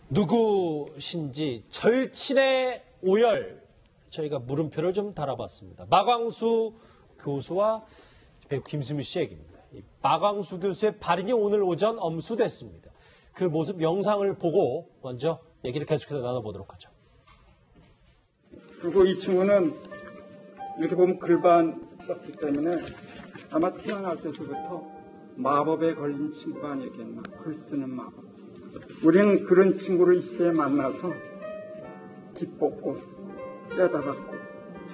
누구신지 절친의 오열, 저희가 물음표를 좀 달아봤습니다. 마광수 교수와 배우 김수미 씨 얘기입니다. 마광수 교수의 발인이 오늘 오전 엄수됐습니다. 그 모습 영상을 보고 먼저 얘기를 계속해서 나눠보도록 하죠. 그리고 이 친구는 이렇게 보면 글반 썼기 때문에 아마 태어날 때서부터 마법에 걸린 친구가 아니겠나. 글 쓰는 마법. 우리는 그런 친구를 이 시대에 만나서 기뻤고 깨달았고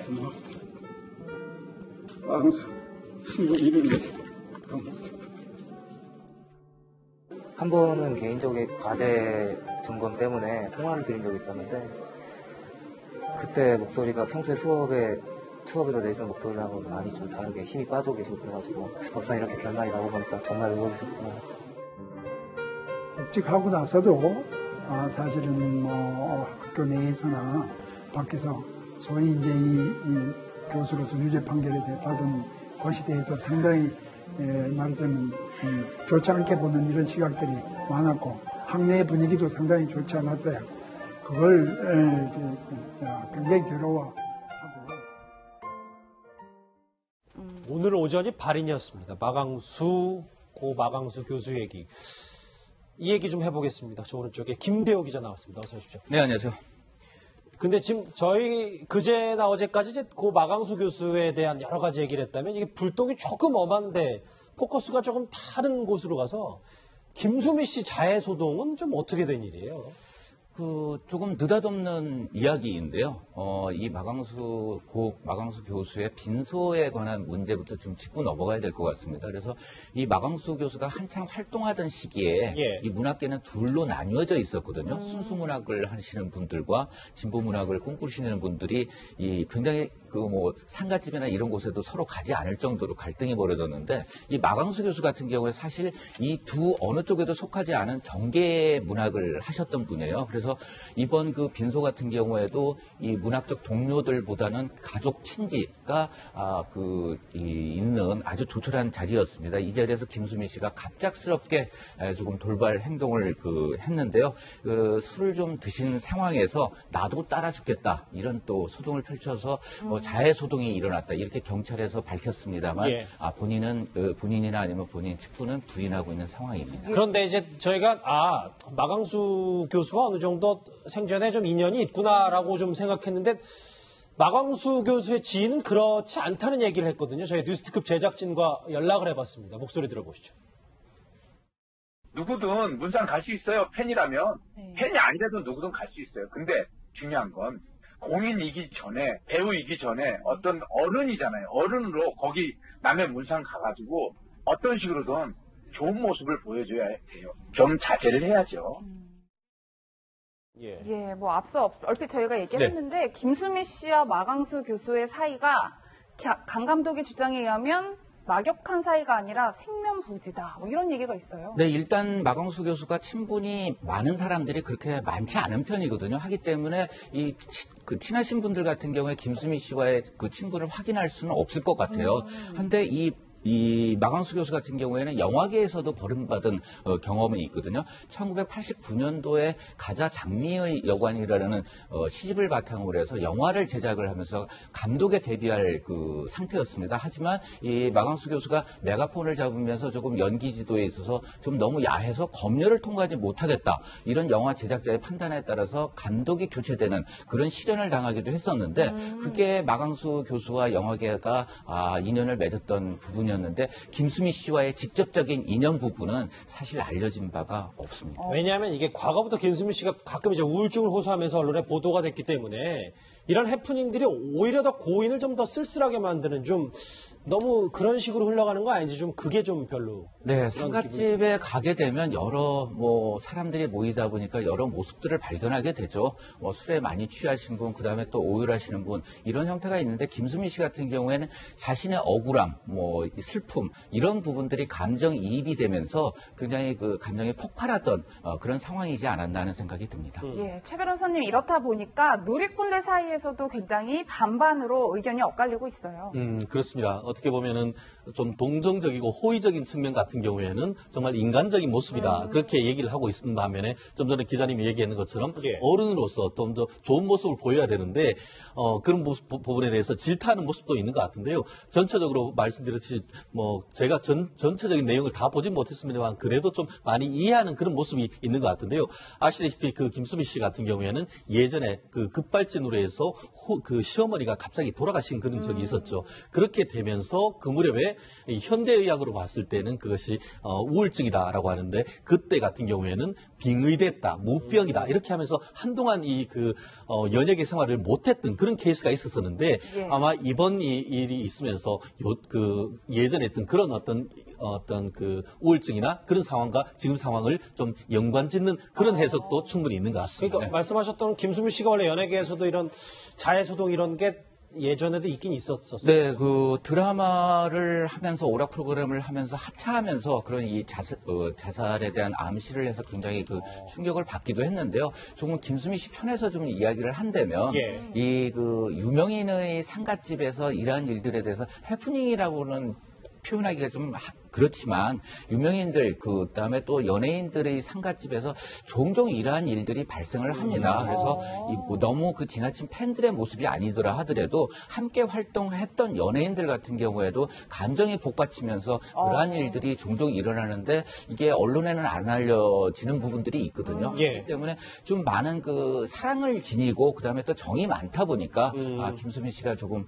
고마웠습니다. 마광수 친구 이름이 고맙습니다. 한 번은 개인적인 과제 점검 때문에 통화를 드린 적이 있었는데 그때 목소리가 평소에 수업에서 내시는 목소리랑은 많이 좀 다르게 힘이 빠져 계시고 그래가지고 막상 이렇게 결말이 나고 보니까 정말 의욕있었구나. 복직하고 나서도 사실은 학교 내에서나 밖에서 소위 이제 이 교수로서 유죄 판결에 받은 것에 대해서 상당히 말하자면 좋지 않게 보는 이런 시각들이 많았고 학내의 분위기도 상당히 좋지 않았어요. 그걸 굉장히 괴로워하고. 오늘 오전이 발인이었습니다. 고 마광수 교수 얘기. 이 얘기 좀 해보겠습니다. 저 오른쪽에 김대호 기자 나왔습니다. 어서 오십시오. 네, 안녕하세요. 근데 지금 저희 그제나 어제까지 이제 고 마광수 교수에 대한 여러 가지 얘기를 했다면 이게 불똥이 조금 엄한데 포커스가 조금 다른 곳으로 가서 김수미 씨 자해 소동은 좀 어떻게 된 일이에요? 조금 느닷없는 이야기인데요. 이 마광수 교수의 빈소에 관한 문제부터 좀 짚고 넘어가야 될 것 같습니다. 그래서 이 마광수 교수가 한창 활동하던 시기에 이 문학계는 둘로 나뉘어져 있었거든요. 순수 문학을 하시는 분들과 진보 문학을 꿈꾸시는 분들이 이 굉장히 상가집이나 이런 곳에도 서로 가지 않을 정도로 갈등이 벌어졌는데 이 마광수 교수 같은 경우에 사실 이 두 어느 쪽에도 속하지 않은 경계 문학을 하셨던 분이에요. 그래서 이번 그 빈소 같은 경우에도 이 문학적 동료들보다는 가족 친지가 있는 아주 조촐한 자리였습니다. 이 자리에서 김수미 씨가 갑작스럽게 조금 돌발 행동을 했는데요. 술을 좀 드신 상황에서 나도 따라 죽겠다 이런 또 소동을 펼쳐서 자해 소동이 일어났다 이렇게 경찰에서 밝혔습니다만 본인이나 아니면 본인 측근은 부인하고 있는 상황입니다. 그런데 이제 저희가 마광수 교수와 어느 정도 생전에 좀 인연이 있구나라고 좀 생각했는데 마광수 교수의 지인은 그렇지 않다는 얘기를 했거든요. 저희 뉴스특급 제작진과 연락을 해봤습니다. 목소리 들어보시죠. 누구든 문상 갈 수 있어요. 팬이라면. 팬이 아니라도 누구든 갈 수 있어요. 근데 중요한 건 공인이기 전에, 배우이기 전에 어떤 어른이잖아요. 어른으로 거기 남의 문상 가가지고 어떤 식으로든 좋은 모습을 보여줘야 돼요. 좀 자제를 해야죠. 앞서 얼핏 저희가 얘기를 했는데 김수미 씨와 마광수 교수의 사이가 강 감독의 주장에 의하면 막역한 사이가 아니라 생면부지다. 이런 얘기가 있어요. 네, 일단 마광수 교수가 친분이 많은 사람들이 그렇게 많지 않은 편이거든요. 하기 때문에 친하신 분들 같은 경우에 김수미 씨와의 그 친분을 확인할 수는 없을 것 같아요. 한데 이 마광수 교수 같은 경우에는 영화계에서도 버림받은 경험이 있거든요. 1989년도에 가자 장미의 여관이라는 시집을 바탕으로 해서 영화를 제작을 하면서 감독에 데뷔할 그 상태였습니다. 하지만 이 마광수 교수가 메가폰을 잡으면서 조금 연기 지도에 있어서 좀 너무 야해서 검열을 통과하지 못하겠다. 이런 영화 제작자의 판단에 따라서 감독이 교체되는 그런 시련을 당하기도 했었는데 그게 마광수 교수와 영화계가 인연을 맺었던 부분이었는데 김수미 씨와의 직접적인 인연 부분은 사실 알려진 바가 없습니다. 왜냐하면 이게 과거부터 김수미 씨가 가끔 이제 우울증을 호소하면서 언론에 보도가 됐기 때문에 이런 해프닝들이 오히려 더 고인을 좀 더 쓸쓸하게 만드는 좀 너무 그런 식으로 흘러가는 거 아닌지 좀 그게 좀 별로. 네, 상갓집에 가게 되면 여러 사람들이 모이다 보니까 여러 모습들을 발견하게 되죠. 술에 많이 취하신 분, 그다음에 또 오열하시는 분 이런 형태가 있는데 김수미 씨 같은 경우에는 자신의 억울함, 슬픔 이런 부분들이 감정이입이 되면서 굉장히 그 감정이 폭발했던 그런 상황이지 않았나 하는 생각이 듭니다. 최 변호사님 이렇다 보니까 누리꾼들 사이에서 사이에서도 굉장히 반반으로 의견이 엇갈리고 있어요. 그렇습니다. 어떻게 보면은 좀 동정적이고 호의적인 측면 같은 경우에는 정말 인간적인 모습이다. 그렇게 얘기를 하고 있는 반면에 좀 전에 기자님이 얘기하는 것처럼 예. 어른으로서 좀 더 좋은 모습을 보여야 되는데 그런 부분에 대해서 질타하는 모습도 있는 것 같은데요. 전체적으로 말씀드렸듯이 뭐 제가 전체적인 내용을 다 보진 못했습니다만 그래도 좀 많이 이해하는 그런 모습이 있는 것 같은데요. 아시다시피 그 김수미 씨 같은 경우에는 예전에 그 급발진으로 해서 그 시어머니가 갑자기 돌아가신 그런 적이 있었죠. 그렇게 되면서 그 무렵에 이 현대의학으로 봤을 때는 그것이 우울증이다라고 하는데 그때 같은 경우에는 빙의됐다, 무병이다 이렇게 하면서 한동안 이 그 연예계 생활을 못했던 그런 케이스가 있었었는데 예. 아마 이번 이 일이 있으면서 그 예전에 했던 그런 어떤 그 우울증이나 그런 상황과 지금 상황을 좀 연관짓는 그런 해석도 충분히 있는 것 같습니다. 그러니까 말씀하셨던 김수미 씨가 원래 연예계에서도 이런 자해소동 이런 게 예전에도 있긴 있었었어요. 네, 그 드라마를 하면서 오락 프로그램을 하면서 하차하면서 그런 이 자살에 대한 암시를 해서 굉장히 그 충격을 받기도 했는데요. 조금 김수미 씨 편에서 좀 이야기를 한다면 예. 이 그 유명인의 상갓집에서 이러한 일들에 대해서 해프닝이라고는 표현하기가 좀 그렇지만 유명인들 그다음에 또 연예인들의 상갓집에서 종종 이러한 일들이 발생을 합니다. 그래서 너무 그 지나친 팬들의 모습이 아니더라 하더라도 함께 활동했던 연예인들 같은 경우에도 감정이 복받치면서 그러한 일들이 종종 일어나는데 이게 언론에는 안 알려지는 부분들이 있거든요. 예. 그렇기 때문에 좀 많은 그 사랑을 지니고 그다음에 또 정이 많다 보니까 김수민 씨가 조금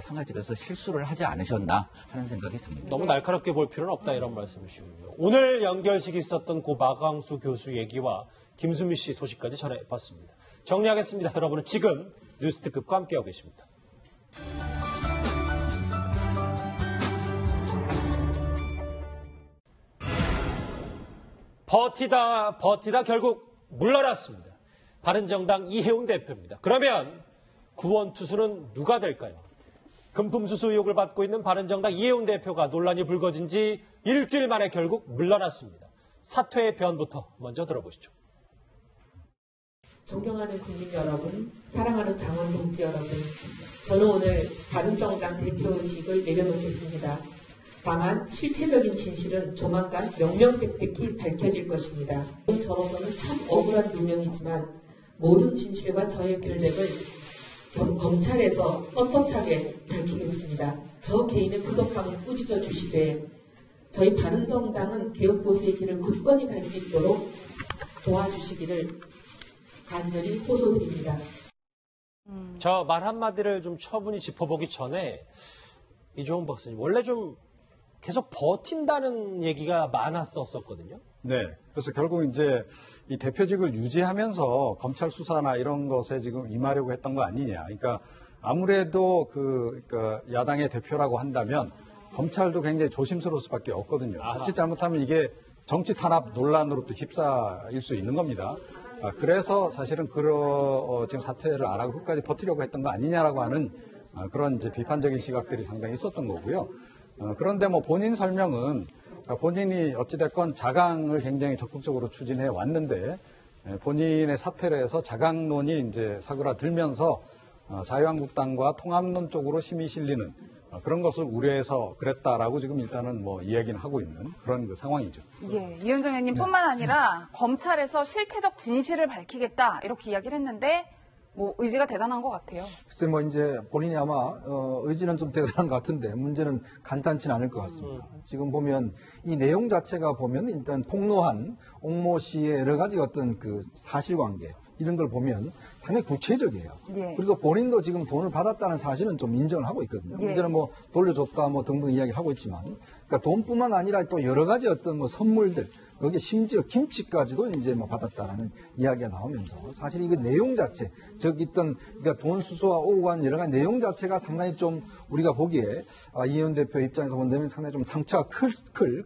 상갓집에서 실수를 하지 않으셨나 하는 생각이 듭니다. 너무 날카롭게 볼 필요는 없다 이런 말씀이시군요. 오늘 연결식이 있었던 고 마광수 교수 얘기와 김수미 씨 소식까지 전해봤습니다. 정리하겠습니다. 여러분은 지금 뉴스특급과 함께하고 계십니다. 버티다 결국 물러났습니다. 바른정당 이해운 대표입니다. 그러면 구원투수는 누가 될까요? 금품수수 의혹을 받고 있는 바른정당 이해운 대표가 논란이 불거진 지 일주일 만에 결국 물러났습니다. 사퇴의 변부터 먼저 들어보시죠. 존경하는 국민 여러분, 사랑하는 당원 동지 여러분, 저는 오늘 바른정당 대표의식을 내려놓겠습니다. 다만 실체적인 진실은 조만간 명명백백히 밝혀질 것입니다. 저로서는 참 억울한 누명이지만 모든 진실과 저의 결백을 검찰에서 떳떳하게 밝히겠습니다. 저 개인의 부덕함을 꾸짖어 주시되 저희 바른정당은 개혁보수의 길을 굳건히 갈 수 있도록 도와주시기를 간절히 호소드립니다. 저 말 한마디를 좀 처분히 짚어보기 전에 이종훈 박사님 원래 좀 계속 버틴다는 얘기가 많았었거든요. 네. 그래서 결국 이제 이 대표직을 유지하면서 검찰 수사나 이런 것에 지금 임하려고 했던 거 아니냐. 그러니까 아무래도 그러니까 야당의 대표라고 한다면 검찰도 굉장히 조심스러울 수밖에 없거든요. 자칫 잘못하면 이게 정치 탄압 논란으로 또 휩싸일 수 있는 겁니다. 그래서 사실은 지금 사퇴를 안 하고 끝까지 버티려고 했던 거 아니냐라고 하는 그런 이제 비판적인 시각들이 상당히 있었던 거고요. 그런데 뭐 본인 설명은 본인이 어찌됐건 자강을 굉장히 적극적으로 추진해 왔는데 본인의 사퇴를 해서 자강론이 이제 사그라들면서 자유한국당과 통합론 쪽으로 힘이 실리는 그런 것을 우려해서 그랬다라고 지금 일단은 뭐 이야기는 하고 있는 그런 그 상황이죠. 예, 이현정 의원님 뿐만 아니라 검찰에서 실체적 진실을 밝히겠다 이렇게 이야기를 했는데 뭐 의지가 대단한 것 같아요. 글쎄 뭐 이제 본인이 아마 의지는 좀 대단한 것 같은데 문제는 간단치는 않을 것 같습니다. 지금 보면 이 내용 자체가 보면 일단 폭로한 옥모 씨의 여러 가지 어떤 그 사실관계 이런 걸 보면 상당히 구체적이에요. 예. 그리고 본인도 지금 돈을 받았다는 사실은 좀 인정을 하고 있거든요. 예. 문제는 뭐 돌려줬다 뭐 등등 이야기를 하고 있지만, 그러니까 돈뿐만 아니라 또 여러 가지 어떤 뭐 선물들, 여기 심지어 김치까지도 이제 뭐 받았다라는 이야기가 나오면서 사실 이거 내용 자체, 즉 있던 그러니까 돈 수수와 오고 간 여러 가지 내용 자체가 상당히 좀 우리가 보기에 이혜원 대표 입장에서 본다면 상당히 좀 상처가 클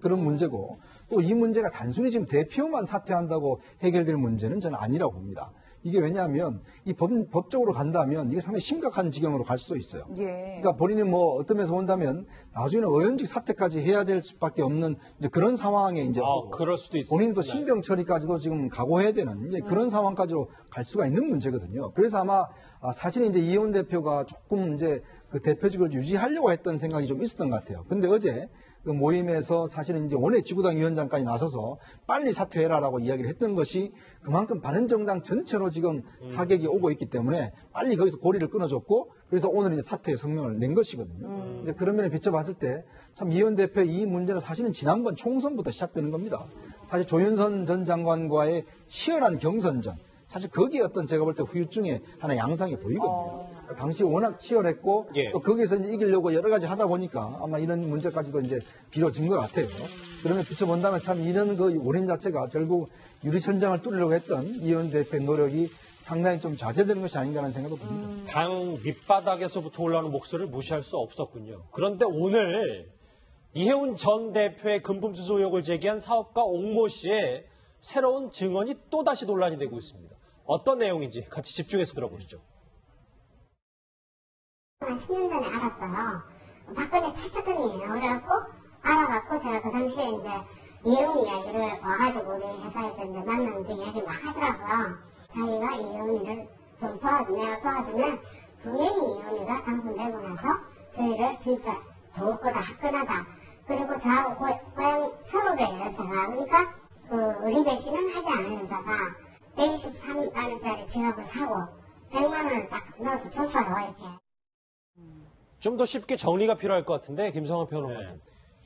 그런 문제고, 또 이 문제가 단순히 지금 대표만 사퇴한다고 해결될 문제는 저는 아니라고 봅니다. 이게 왜냐하면 이 법적으로 간다면 이게 상당히 심각한 지경으로 갈 수도 있어요. 예. 그러니까 본인이 뭐 어떤 면에서 본다면 나중에는 의원직 사퇴까지 해야 될 수밖에 없는 이제 그런 상황에 이제 그럴 수도 있습니다. 본인도 신병 처리까지도 지금 각오해야 되는 이제 그런 상황까지로 갈 수가 있는 문제거든요. 그래서 아마 사실은 이제 이혜원 대표가 조금 이제 그 대표직을 유지하려고 했던 생각이 좀 있었던 것 같아요. 근데 어제 그 모임에서 사실은 이제 원외 지구당 위원장까지 나서서 빨리 사퇴해라라고 이야기를 했던 것이 그만큼 바른정당 전체로 지금 타격이 오고 있기 때문에 빨리 거기서 고리를 끊어줬고 그래서 오늘 이제 사퇴 성명을 낸 것이거든요. 이제 그런 면에 비춰봤을 때 참 이혜원 대표의 이 문제는 사실은 지난번 총선부터 시작되는 겁니다. 사실 조윤선 전 장관과의 치열한 경선전 사실 거기에 어떤 제가 볼 때 후유증의 하나 양상이 보이거든요. 당시 워낙 치열했고 또 거기서 이제 이기려고 여러 가지 하다 보니까 아마 이런 문제까지도 이제 비뤄진 것 같아요. 그러면 비춰본다면 참 이런 그 원인 자체가 결국 유리천장을 뚫으려고 했던 이혜원 대표의 노력이 상당히 좀 좌절되는 것이 아닌가라는 생각도 듭니다. 당 밑바닥에서부터 올라오는 목소리를 무시할 수 없었군요. 그런데 오늘 이혜원 전 대표의 금품수수 의혹을 제기한 사업가 옥모 씨의 새로운 증언이 또다시 논란이 되고 있습니다. 어떤 내용인지 같이 집중해서 들어보시죠. 한 10년 전에 알았어요. 박근혜 최측근이에요. 그래갖고 알아갖고 제가 그 당시에 이제 이혜원 이야기를 와가지고 우리 회사에서 이제 만났는데 이야기 막 하더라고요. 자기가 이혜원이를 좀 내가 도와주면 분명히 이혜원이가 당선되고 나서 저희를 진짜 도울 거다, 화끈하다. 그리고 저하고 고향 서로배예요, 제가. 그러니까 그 리백 씨는 하지 않은 회사가 123만 원짜리 지갑을 사고 100만 원을 딱 넣어서 줬어요, 이렇게. 좀 더 쉽게 정리가 필요할 것 같은데 김성환 평론가님.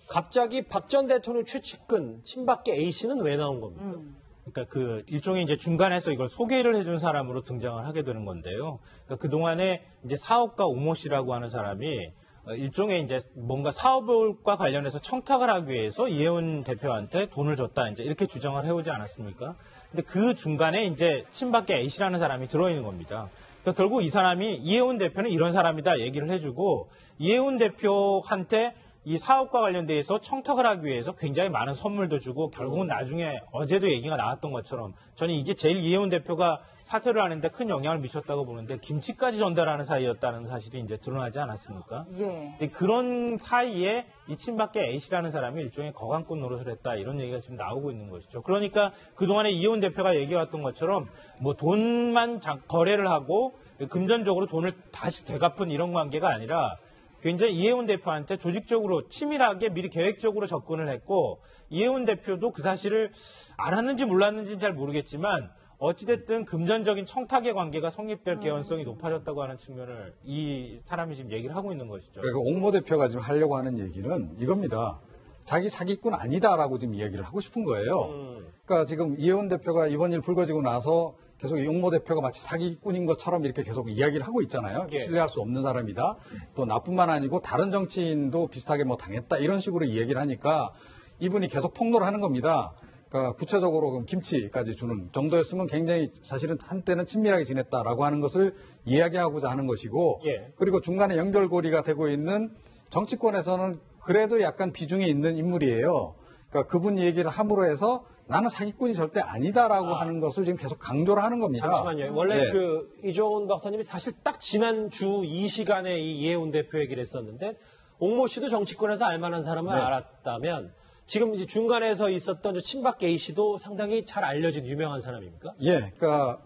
갑자기 박 전 대통령 최측근 친박계 A씨는 왜 나온 겁니까? 그러니까 그 일종의 이제 중간에서 이걸 소개를 해준 사람으로 등장을 하게 되는 건데요. 그러니까 그동안에 이제 사업가 옥모 씨라고 하는 사람이 일종의 이제 뭔가 사업과 관련해서 청탁을 하기 위해서 이혜원 대표한테 돈을 줬다 이제 이렇게 주장을 해오지 않았습니까? 근데 그 중간에 이제 친박계 A씨라는 사람이 들어있는 겁니다. 그러니까 결국 이 사람이 이혜원 대표는 이런 사람이다 얘기를 해주고 이혜원 대표한테 이 사업과 관련돼서 청탁을 하기 위해서 굉장히 많은 선물도 주고 결국은 나중에 어제도 얘기가 나왔던 것처럼 저는 이게 제일 이혜원 대표가 사퇴를 하는데 큰 영향을 미쳤다고 보는데 김치까지 전달하는 사이였다는 사실이 이제 드러나지 않았습니까? 예. 그런 사이에 이 친박계 A씨라는 사람이 일종의 거강꾼 노릇을 했다 이런 얘기가 지금 나오고 있는 것이죠. 그러니까 그동안에 이혜원 대표가 얘기해왔던 것처럼 뭐 돈만 거래를 하고 금전적으로 돈을 다시 되갚은 이런 관계가 아니라 굉장히 이혜원 대표한테 조직적으로 치밀하게 미리 계획적으로 접근을 했고 이혜원 대표도 그 사실을 알았는지 몰랐는지는 잘 모르겠지만 어찌됐든 금전적인 청탁의 관계가 성립될 개연성이 높아졌다고 하는 측면을 이 사람이 지금 얘기를 하고 있는 것이죠. 그러니까 옥모 대표가 지금 하려고 하는 얘기는 이겁니다. 자기 사기꾼 아니다라고 지금 이야기를 하고 싶은 거예요. 그러니까 지금 이혜원 대표가 이번 일 불거지고 나서 계속 옥모 대표가 마치 사기꾼인 것처럼 이렇게 계속 이야기를 하고 있잖아요. 신뢰할 수 없는 사람이다. 또 나뿐만 아니고 다른 정치인도 비슷하게 뭐 당했다. 이런 식으로 이야기를 하니까 이분이 계속 폭로를 하는 겁니다. 그러니까 구체적으로 그럼 김치까지 주는 정도였으면 굉장히 사실은 한때는 친밀하게 지냈다라고 하는 것을 이야기하고자 하는 것이고 그리고 중간에 연결고리가 되고 있는 정치권에서는 그래도 약간 비중이 있는 인물이에요. 그러니까 그분 얘기를 함으로 해서 나는 사기꾼이 절대 아니다라고 하는 것을 지금 계속 강조를 하는 겁니다. 잠시만요. 원래 그 이종훈 박사님이 사실 딱 지난주 이 시간에 이 이혜원 대표 얘기를 했었는데 옥모 씨도 정치권에서 알만한 사람을 알았다면 지금 이제 중간에서 있었던 친박 A씨도 상당히 잘 알려진 유명한 사람입니까? 예, 그러니까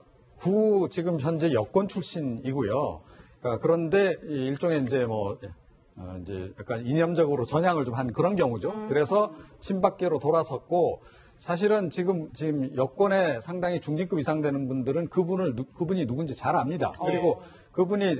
지금 현재 여권 출신이고요. 그러니까 그런데 일종의 이제 이제 약간 이념적으로 전향을 좀 한 그런 경우죠. 그래서 친박계로 돌아섰고 사실은 지금 여권에 상당히 중진급 이상 되는 분들은 그분이 누군지 잘 압니다. 그리고 그분이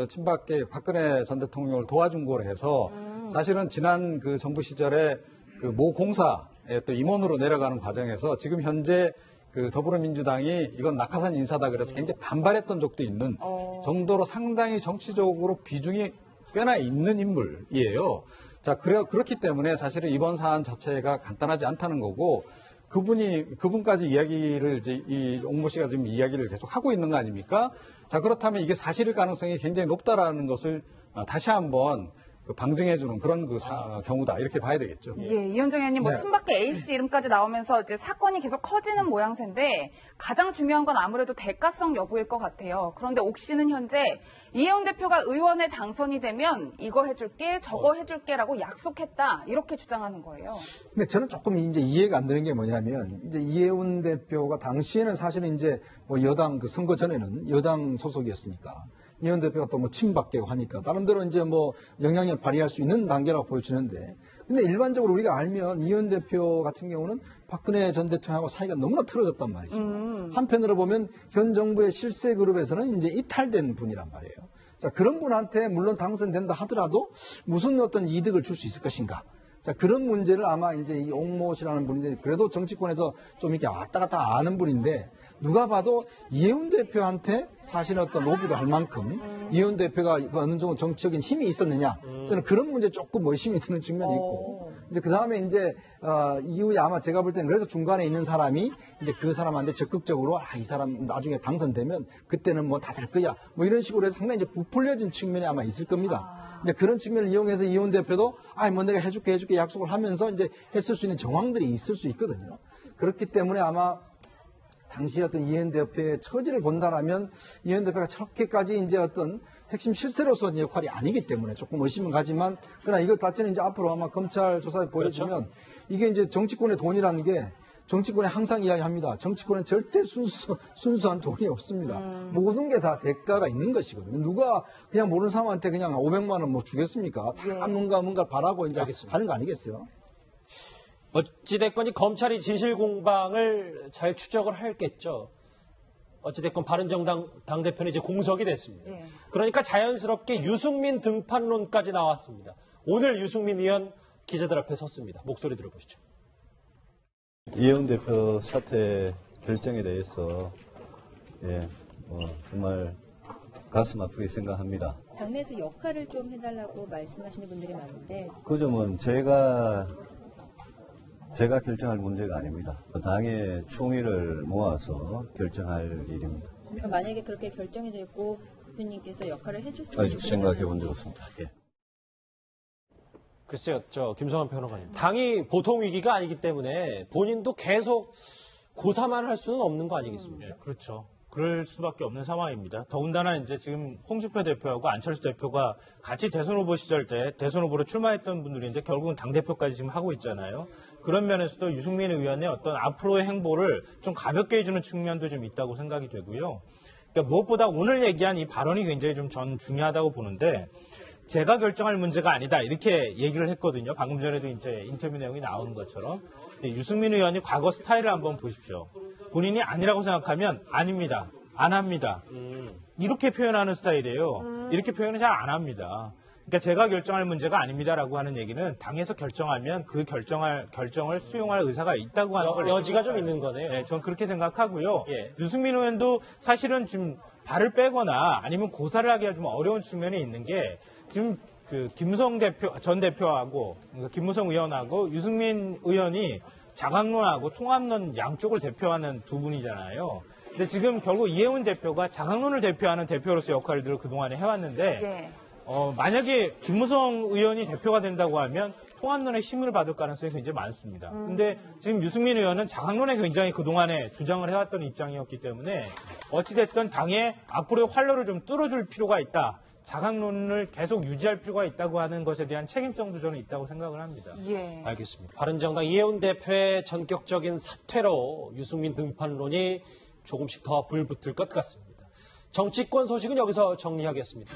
친박계 박근혜 전 대통령을 도와준 거로 해서 사실은 지난 그 정부 시절에 그 모 공사에 또 임원으로 내려가는 과정에서 지금 현재 그 더불어민주당이 이건 낙하산 인사다 그래서 굉장히 반발했던 적도 있는 정도로 상당히 정치적으로 비중이 꽤나 있는 인물이에요. 자, 그렇기 때문에 사실은 이번 사안 자체가 간단하지 않다는 거고 그분까지 이야기를 이 옥모 씨가 지금 이야기를 계속 하고 있는 거 아닙니까? 자, 그렇다면 이게 사실일 가능성이 굉장히 높다라는 것을 다시 한번 방증해주는 그런 경우다 이렇게 봐야 되겠죠. 예, 이현정 의원님 뭐 네. 친박계 A씨 이름까지 나오면서 이제 사건이 계속 커지는 모양새인데 가장 중요한 건 아무래도 대가성 여부일 것 같아요. 그런데 옥 씨는 현재 이혜훈 대표가 의원에 당선이 되면 이거 해줄게, 저거 해줄게라고 약속했다 이렇게 주장하는 거예요. 근데 저는 조금 이제 이해가 안 되는 게 뭐냐면 이제 이혜훈 대표가 당시에는 사실은 이제 뭐 여당 그 선거 전에는 여당 소속이었으니까. 이혜훈 대표가 또 뭐 친박계고 하니까 나름대로 이제 뭐 영향력 발휘할 수 있는 단계라고 보여지는데 근데 일반적으로 우리가 알면 이혜훈 대표 같은 경우는 박근혜 전 대통령하고 사이가 너무나 틀어졌단 말이죠. 한편으로 보면 현 정부의 실세 그룹에서는 이제 이탈된 분이란 말이에요. 자, 그런 분한테 물론 당선된다 하더라도 무슨 어떤 이득을 줄 수 있을 것인가. 자, 그런 문제를 아마 이제 이 옥모 씨라는 분인데 그래도 정치권에서 좀 이렇게 왔다 갔다 아는 분인데 누가 봐도 이혜훈 대표한테 사실 어떤 로비를 할 만큼 이혜훈 대표가 어느 정도 정치적인 힘이 있었느냐 저는 그런 문제 조금 의심이 드는 측면이 있고 이제 그 다음에 이제 이후에 아마 제가 볼 때는 그래서 중간에 있는 사람이 이제 그 사람한테 적극적으로 이 사람 나중에 당선되면 그때는 뭐 다 될 거야 뭐 이런 식으로 해서 상당히 이제 부풀려진 측면이 아마 있을 겁니다. 이제 그런 측면을 이용해서 이혜훈 대표도 뭐 내가 해줄게 약속을 하면서 이제 했을 수 있는 정황들이 있을 수 있거든요. 그렇기 때문에 아마 당시 어떤 이혜훈 대표의 처지를 본다라면 이혜훈 대표가 저렇게까지 이제 어떤 핵심 실세로서 역할이 아니기 때문에 조금 의심은 가지만 그러나 이것 자체는 이제 앞으로 아마 검찰 조사에 보여주면 그렇죠? 이게 이제 정치권의 돈이라는 게 정치권에 항상 이야기합니다. 정치권은 절대 순수한 돈이 없습니다. 모든 게 다 대가가 있는 것이거든요. 누가 그냥 모르는 사람한테 그냥 500만 원 뭐 주겠습니까? 다 뭔가 바라고 이제 알겠습니다. 하는 거 아니겠어요? 어찌됐건 이 검찰이 진실 공방을 잘 추적을 했겠죠. 어찌됐건 바른정당 당대표는 이제 공석이 됐습니다. 네. 그러니까 자연스럽게 유승민 등판론까지 나왔습니다. 오늘 유승민 의원 기자들 앞에 섰습니다. 목소리 들어보시죠. 이혜훈 대표 사퇴 결정에 대해서 정말 가슴 아프게 생각합니다. 당내에서 역할을 좀 해달라고 말씀하시는 분들이 많은데 그 점은 제가 결정할 문제가 아닙니다. 당의 총의를 모아서 결정할 일입니다. 그럼 만약에 그렇게 결정이 되고 대표님께서 역할을 해줄 수 아직 있으면 생각해 본 적 없습니다. 예. 글쎄요, 김성환 평론가님. 당이 보통 위기가 아니기 때문에 본인도 계속 고사만 할 수는 없는 거 아니겠습니까? 네, 그렇죠. 그럴 수밖에 없는 상황입니다. 더군다나 이제 지금 홍준표 대표하고 안철수 대표가 같이 대선 후보 시절 때 대선 후보로 출마했던 분들이 이제 결국은 당대표까지 지금 하고 있잖아요. 그런 면에서도 유승민 의원의 어떤 앞으로의 행보를 좀 가볍게 해주는 측면도 좀 있다고 생각이 되고요. 그러니까 무엇보다 오늘 얘기한 이 발언이 굉장히 좀 전 중요하다고 보는데 제가 결정할 문제가 아니다 이렇게 얘기를 했거든요. 방금 전에도 이제 인터뷰 내용이 나오는 것처럼. 유승민 의원이 과거 스타일을 한번 보십시오. 본인이 아니라고 생각하면 아닙니다. 안 합니다. 이렇게 표현하는 스타일이에요. 이렇게 표현은 잘 안 합니다. 그러니까 제가 결정할 문제가 아닙니다라고 하는 얘기는 당에서 결정하면 그 결정을 수용할 의사가 있다고 하는 걸 여지가 좀 있는 거네요. 네, 저는 그렇게 생각하고요. 예. 유승민 의원도 사실은 지금 발을 빼거나 아니면 고사를 하기가 좀 어려운 측면이 있는 게 지금 그 김무성 전 대표하고 그러니까 김무성 의원하고 유승민 의원이 자강론하고 통합론 양쪽을 대표하는 두 분이잖아요. 근데 지금 결국 이혜훈 대표가 자강론을 대표하는 대표로서 역할들을 그동안에 해왔는데 네. 만약에 김무성 의원이 대표가 된다고 하면 통합론의 힘을 받을 가능성이 굉장히 많습니다. 근데 지금 유승민 의원은 자강론에 굉장히 그동안에 주장을 해왔던 입장이었기 때문에 어찌됐든 당의 앞으로의 활로를 좀 뚫어줄 필요가 있다. 자강론을 계속 유지할 필요가 있다고 하는 것에 대한 책임성도 저는 있다고 생각을 합니다. 예. 알겠습니다. 바른정당 이혜훈 대표의 전격적인 사퇴로 유승민 등판론이 조금씩 더 불붙을 것 같습니다. 정치권 소식은 여기서 정리하겠습니다.